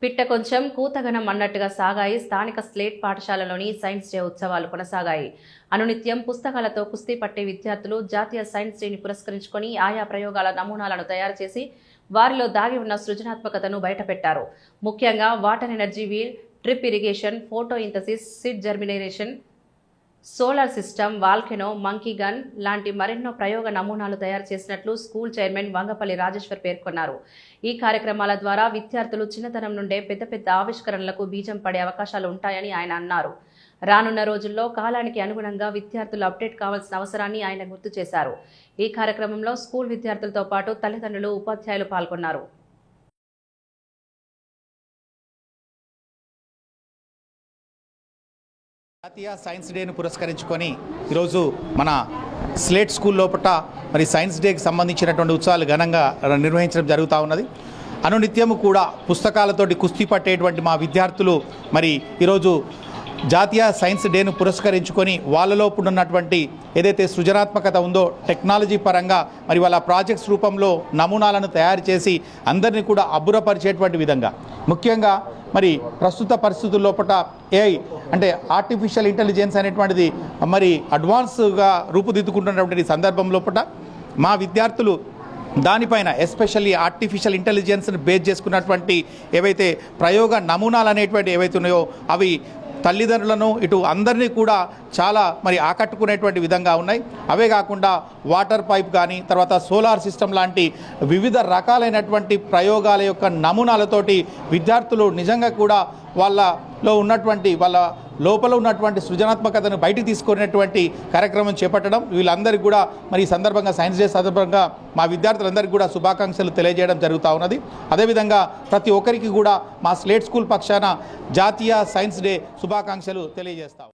పిట్ట కొంచెం కూతగనం అన్నట్టుగా సాగాయి స్థానిక స్లేట్ పాఠశాలలోని సైన్స్ డే ఉత్సవాలు కొనసాగాయి. అనునిత్యం పుస్తకాలతో కుస్తీ పట్టే విద్యార్థులు జాతీయ సైన్స్ డేని పురస్కరించుకొని ఆయా ప్రయోగాల నమూనాలను తయారు చేసి వారిలో దాగి ఉన్న సృజనాత్మకతను బయటపెట్టారు. ముఖ్యంగా water energy wheel, drip irrigation, photosynthesis, seed germination, solar system, volcano, monkey gun లాంటి మరెన్నో ప్రయోగ నమూనాలు తయారు చేసినట్లు స్కూల్ చైర్మన్ వంగపల్లి రాజేశ్వర్ పేర్కొన్నారు. ఈ కార్యక్రమాల ద్వారా విద్యార్థులు చిన్నతనం నుండే పెద్ద పెద్ద ఆవిష్కరణలకు బీజం పడే అవకాశాలు ఉంటాయని ఆయన అన్నారు. రానున్న రోజుల్లో కాలానికి అనుగుణంగా విద్యార్థులు అప్డేట్ కావాల్సిన అవసరాన్ని ఆయన గుర్తు చేశారు. ఈ కార్యక్రమంలో స్కూల్ విద్యార్థులతో పాటు తల్లిదండ్రులు, ఉపాధ్యాయులు పాల్గొన్నారు. జాతీయ సైన్స్ డేను పురస్కరించుకొని ఈరోజు మన స్లేట్ స్కూల్ లోపల మరి సైన్స్ డేకి సంబంధించినటువంటి ఉత్సవాలు ఘనంగా నిర్వహించడం జరుగుతూ ఉన్నది. అనునిత్యము కూడా పుస్తకాలతోటి కుస్తీ పట్టేటువంటి మా విద్యార్థులు మరి ఈరోజు జాతీయ సైన్స్ డేను పురస్కరించుకొని వాళ్ళలో ఉన్నటువంటి ఏదైతే సృజనాత్మకత ఉందో టెక్నాలజీ పరంగా మరి వాళ్ళ ప్రాజెక్ట్స్ రూపంలో నమూనాలను తయారు చేసి అందరినీ కూడా అబ్బురపరిచేటువంటి విధంగా ముఖ్యంగా మరి ప్రస్తుత పరిస్థితుల లోపల ఏఐ అంటే ఆర్టిఫిషియల్ ఇంటెలిజెన్స్ అనేటువంటిది మరి అడ్వాన్స్గా రూపుదిద్దుకుంటున్నటువంటి సందర్భం లోపల మా విద్యార్థులు దానిపైన ఎస్పెషల్లీ ఆర్టిఫిషియల్ ఇంటెలిజెన్స్ని బేస్ చేసుకున్నటువంటి ఏవైతే ప్రయోగ నమూనాలు అనేటువంటి ఏవైతే ఉన్నాయో అవి తల్లిదండ్రులను ఇటు అందరినీ కూడా చాలా మరి ఆకట్టుకునేటువంటి విధంగా ఉన్నాయి. అవే కాకుండా వాటర్ పైప్ కానీ తర్వాత సోలార్ సిస్టమ్ లాంటి వివిధ రకాలైనటువంటి ప్రయోగాల యొక్క నమూనాలతోటి విద్యార్థులు నిజంగా కూడా వాళ్ళలో ఉన్నటువంటి వాళ్ళ లోపల ఉన్నటువంటి సృజనాత్మకతను బయటికి తీసుకునేటువంటి కార్యక్రమం చేపట్టడం వీళ్ళందరికీ కూడా మరి ఈ సందర్భంగా సైన్స్ డే సందర్భంగా మా విద్యార్థులందరికీ కూడా శుభాకాంక్షలు తెలియజేయడం జరుగుతూ ఉన్నది. అదేవిధంగా ప్రతి ఒక్కరికి కూడా మా స్లేట్ స్కూల్ పక్షాన జాతీయ సైన్స్ డే శుభాకాంక్షలు తెలియజేస్తాం.